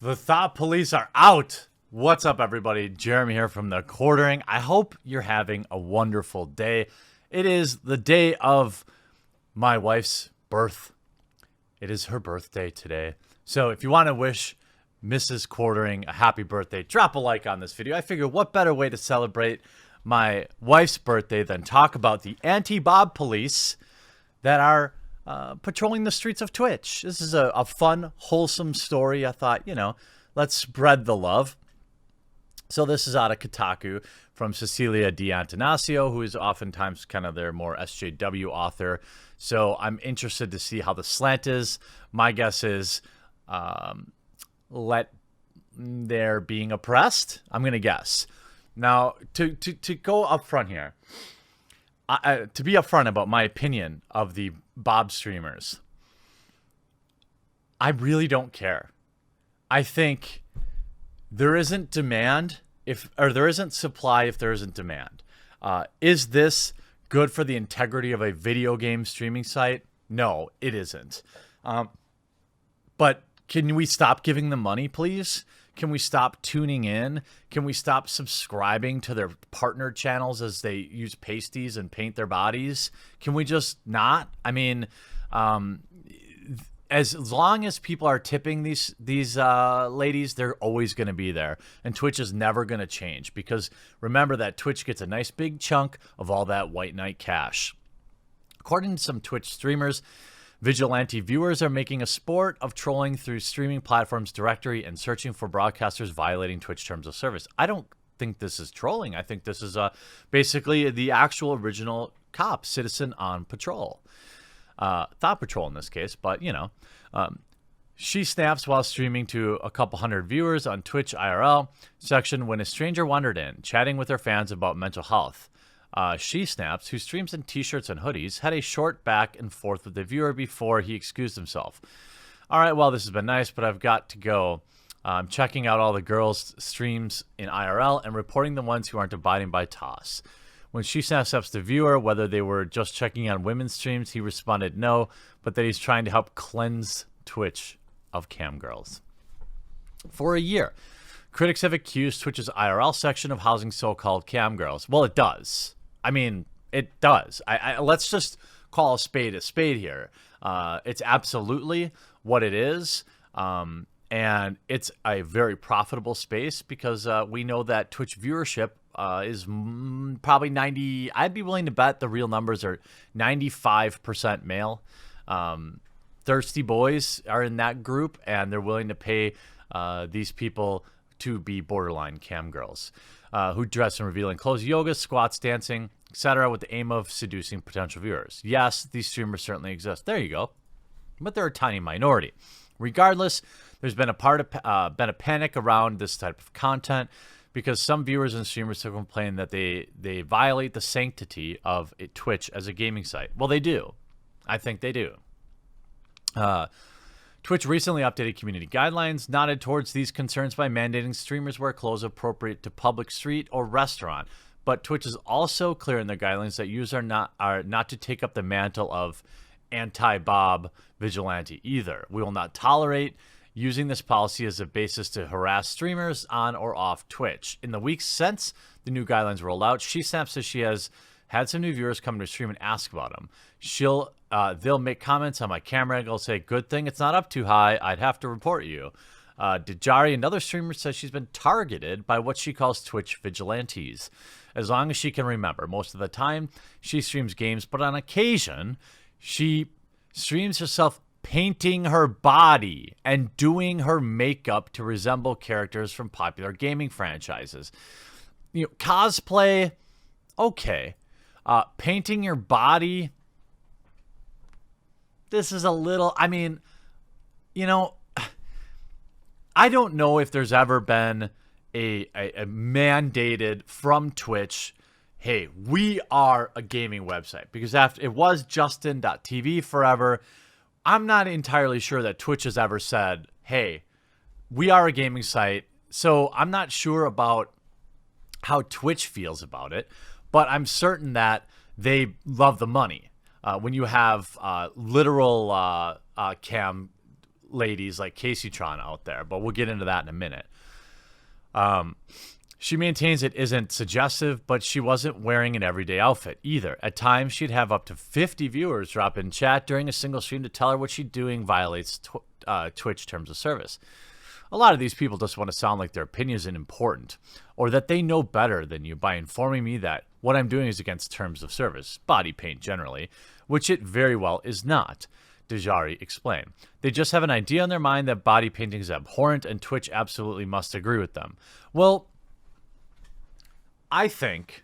The thought police are out. What's up, everybody? Jeremy here from the Quartering. I hope you're having a wonderful day. It is the day of my wife's birth. It is her birthday today. So if you want to wish Mrs. Quartering a happy birthday, drop a like on this video. I figure what better way to celebrate my wife's birthday than talk about the anti-Bob police that are patrolling the streets of Twitch. This is a fun, wholesome story. I thought, let's spread the love. So this is out of Kotaku from Cecilia D'Antanasio, who is oftentimes kind of their more SJW author. So I'm interested to see how the slant is. My guess is let they're being oppressed. I'm going to guess. Now, to go up front here, to be upfront about my opinion of the Bob streamers, I really don't care. I think there isn't demand or there isn't supply if there isn't demand. Is this good for the integrity of a video game streaming site? No, it isn't. But can we stop giving them money, please? Can we stop tuning in? Can we stop subscribing to their partner channels as they use pasties and paint their bodies? Can we just not? I mean, as long as people are tipping these ladies, they're always going to be there. And Twitch is never going to change because remember that Twitch gets a nice big chunk of all that white knight cash. According to some Twitch streamers, vigilante viewers are making a sport of trolling through streaming platforms directory and searching for broadcasters violating Twitch terms of service. I don't think this is trolling. I think this is basically the actual original cop, citizen on patrol. Thought patrol in this case, but she snaps while streaming to a couple hundred viewers on Twitch IRL section when a stranger wandered in, chatting with her fans about mental health. She Snaps, who streams in t-shirts and hoodies, had a short back and forth with the viewer before he excused himself. All right, well, this has been nice, but I've got to go. I'm checking out all the girls' streams in IRL and reporting the ones who aren't abiding by TOS. When She Snaps up the viewer whether they were just checking on women's streams, he responded no, but that he's trying to help cleanse Twitch of cam girls. For a year, critics have accused Twitch's IRL section of housing so-called cam girls. Well, it does. I mean, it does. Let's just call a spade here. It's absolutely what it is. And it's a very profitable space because we know that Twitch viewership is probably 90. I'd be willing to bet the real numbers are 95% male. Thirsty boys are in that group, and they're willing to pay these people to be borderline cam girls who dress in revealing clothes, yoga, squats, dancing, etc., with the aim of seducing potential viewers. Yes, these streamers certainly exist. There you go. But they're a tiny minority. Regardless, there's been a panic around this type of content because some viewers and streamers have complained that they violate the sanctity of Twitch as a gaming site. Well, they do. I think they do. Twitch recently updated community guidelines, nodded towards these concerns by mandating streamers wear clothes appropriate to public street or restaurant. But Twitch is also clear in their guidelines that users are not to take up the mantle of anti-Bob vigilante either. We will not tolerate using this policy as a basis to harass streamers on or off Twitch. In the weeks since the new guidelines rolled out, She Snaps says she has had some new viewers come to stream and ask about them. They'll make comments on my camera angle, say, good thing it's not up too high, I'd have to report you. Dejari, another streamer, says she's been targeted by what she calls Twitch vigilantes. As long as she can remember. Most of the time, she streams games, but on occasion, she streams herself painting her body and doing her makeup to resemble characters from popular gaming franchises. Cosplay, okay. Painting your body, this is a little, I mean, I don't know if there's ever been a mandated from Twitch, hey, we are a gaming website. Because after it was Justin.tv forever, I'm not entirely sure that Twitch has ever said, hey, we are a gaming site. So I'm not sure about how Twitch feels about it, but I'm certain that they love the money. When you have literal cam ladies like Casey Tron out there, but we'll get into that in a minute. She maintains it isn't suggestive, but she wasn't wearing an everyday outfit either. At times, she'd have up to 50 viewers drop in chat during a single stream to tell her what she's doing violates Twitch terms of service. A lot of these people just want to sound like their opinion isn't important, or that they know better than you by informing me that what I'm doing is against terms of service, body paint generally, which it very well is not. Dejari explained. They just have an idea in their mind that body painting is abhorrent and Twitch absolutely must agree with them. Well, I think...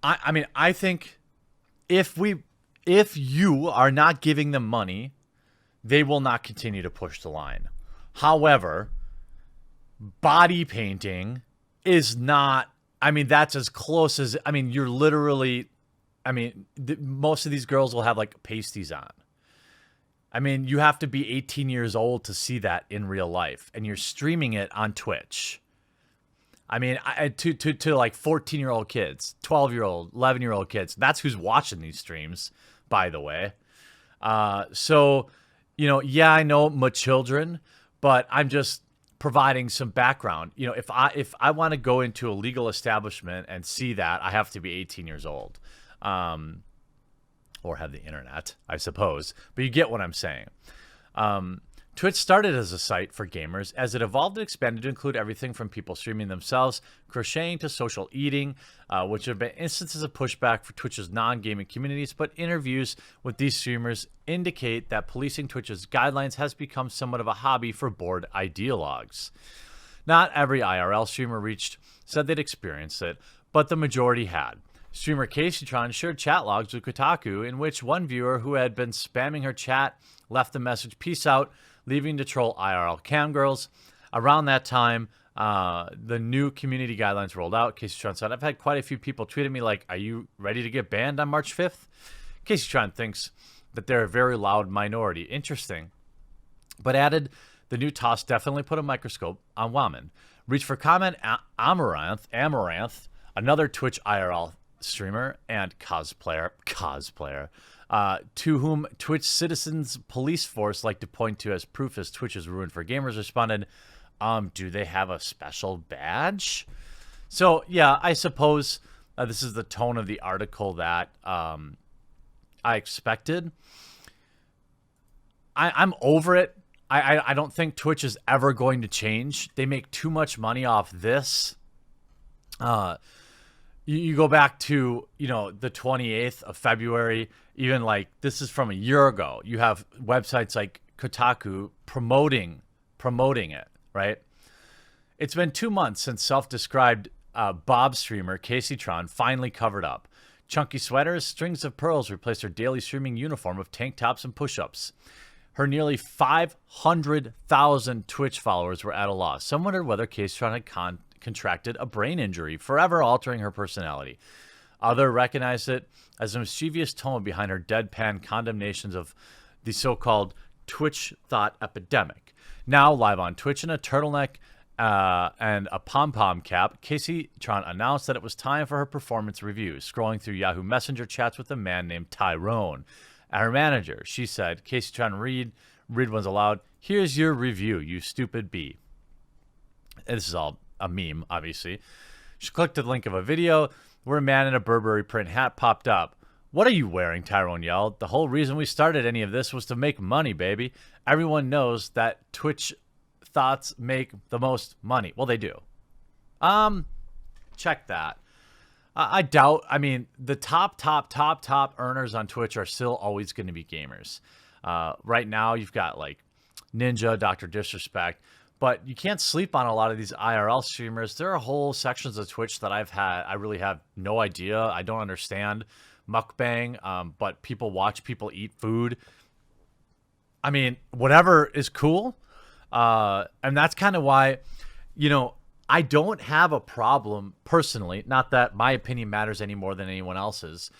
I think if you are not giving them money, they will not continue to push the line. However, body painting is not... that's as close as... you're literally... most of these girls will have like pasties on. You have to be 18 years old to see that in real life, and you're streaming it on Twitch. To like 14-year-old kids, 12-year-old, 11-year-old kids. That's who's watching these streams, by the way. So, yeah, I know my children, but I'm just providing some background. If I want to go into a legal establishment and see that, I have to be 18 years old. Or have the internet, I suppose. But you get what I'm saying. Twitch started as a site for gamers. As it evolved and expanded to include everything from people streaming themselves, crocheting to social eating, which have been instances of pushback for Twitch's non-gaming communities, but interviews with these streamers indicate that policing Twitch's guidelines has become somewhat of a hobby for bored ideologues. Not every IRL streamer said they'd experienced it, but the majority had. Streamer CaseyTron shared chat logs with Kotaku in which one viewer who had been spamming her chat left the message, "Peace out," leaving to troll IRL cam girls. Around that time, the new community guidelines rolled out. CaseyTron said, "I've had quite a few people tweet at me like, are you ready to get banned on March 5th? CaseyTron thinks that they're a very loud minority. Interesting. But added, the new TOS definitely put a microscope on women. Reach for comment, Amaranth, another Twitch IRL streamer and cosplayer, to whom Twitch Citizens Police Force like to point to as proof as Twitch is ruined for gamers, responded, do they have a special badge? So, yeah, I suppose this is the tone of the article that I expected. I'm over it. I don't think Twitch is ever going to change. They make too much money off this. You go back to, the 28th of February, even like this is from a year ago. You have websites like Kotaku promoting it, right? It's been 2 months since self-described Bob streamer CaseyTron finally covered up. Chunky sweaters, strings of pearls replaced her daily streaming uniform of tank tops and push-ups. Her nearly 500,000 Twitch followers were at a loss. Some wondered whether CaseyTron had contracted a brain injury, forever altering her personality. Others recognized it as a mischievous tone behind her deadpan condemnations of the so-called Twitch thought epidemic. Now live on Twitch in a turtleneck and a pom-pom cap, CaseyTron announced that it was time for her performance review, scrolling through Yahoo Messenger chats with a man named Tyrone. At her manager, she said, CaseyTron, read ones aloud. Here's your review, you stupid bee. And this is all a meme, obviously. She clicked the link of a video where a man in a Burberry print hat popped up. What are you wearing? Tyrone yelled. The whole reason we started any of this was to make money, baby. Everyone knows that Twitch thoughts make the most money. Well, they do. Check that. I doubt, the top earners on Twitch are still always going to be gamers. Right now, you've got like Ninja, Dr. Disrespect, but you can't sleep on a lot of these IRL streamers. There are whole sections of Twitch that I really have no idea. I don't understand mukbang, but people watch people eat food. Whatever is cool. And that's kind of why, I don't have a problem personally, not that my opinion matters any more than anyone else's,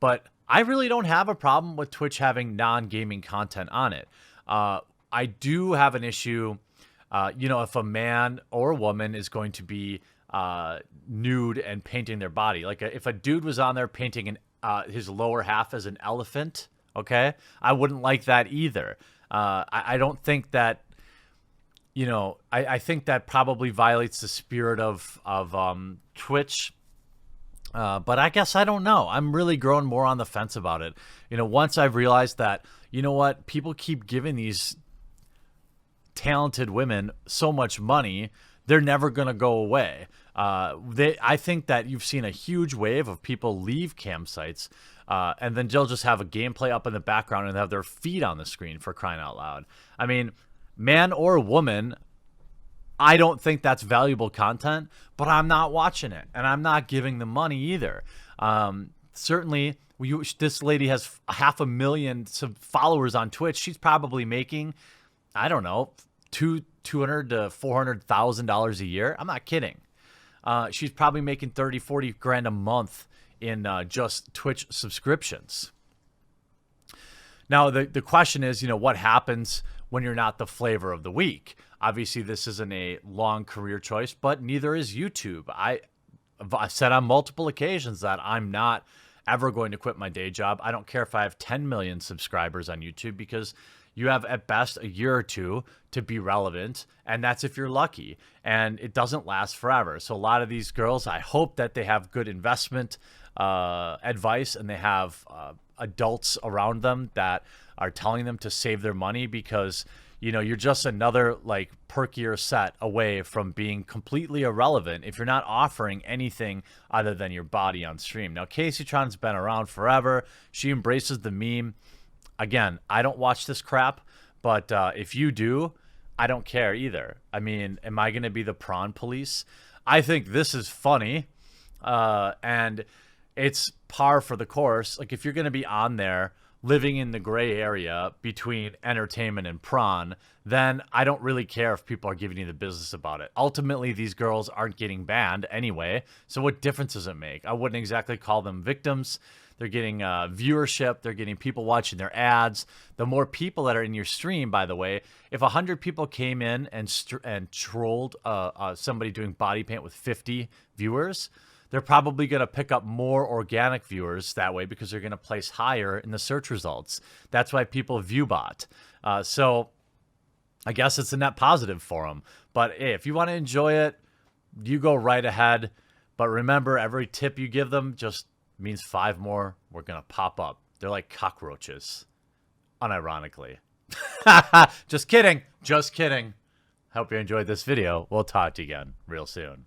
but I really don't have a problem with Twitch having non-gaming content on it. I do have an issue, if a man or a woman is going to be nude and painting their body. Like if a dude was on there painting his lower half as an elephant, Okay, I wouldn't like that either. I don't think that, I think that probably violates the spirit of Twitch. But I guess I don't know. I'm really growing more on the fence about it. Once I've realized that, what, people keep giving these talented women so much money, they're never going to go away. I think that you've seen a huge wave of people leave campsites, and then they'll just have a gameplay up in the background and have their feet on the screen, for crying out loud. I mean, man or woman, I don't think that's valuable content, but I'm not watching it, and I'm not giving them money either. Certainly, this lady has 500,000 followers on Twitch. She's probably making, I don't know, $200,000 to $400,000 a year. I'm not kidding. She's probably making 30, 40 grand a month in just Twitch subscriptions. Now, the question is, what happens when you're not the flavor of the week? Obviously, this isn't a long career choice, but neither is YouTube. I've said on multiple occasions that I'm not ever going to quit my day job. I don't care if I have 10 million subscribers on YouTube, because you have at best a year or two to be relevant, and that's if you're lucky, and it doesn't last forever. So a lot of these girls, I hope that they have good investment advice, and they have adults around them that are telling them to save their money, because you're just another like perkier set away from being completely irrelevant if you're not offering anything other than your body on stream. Now, Casey Tron's been around forever. She embraces the meme. Again, I don't watch this crap, but if you do, I don't care either. I mean, am I going to be the prawn police? I think this is funny, and it's par for the course. Like, if you're going to be on there living in the gray area between entertainment and prawn, then I don't really care if people are giving you the business about it. Ultimately, these girls aren't getting banned anyway, so what difference does it make? I wouldn't exactly call them victims. They're getting viewership. They're getting people watching their ads. The more people that are in your stream, by the way, if 100 people came in and trolled somebody doing body paint with 50 viewers, they're probably going to pick up more organic viewers that way, because they're going to place higher in the search results. That's why people view bot. So I guess it's a net positive for them. But hey, if you want to enjoy it, you go right ahead. But remember, every tip you give them just means 5 more we're going to pop up. They're like cockroaches, unironically. Just kidding. Just kidding. Hope you enjoyed this video. We'll talk to you again real soon.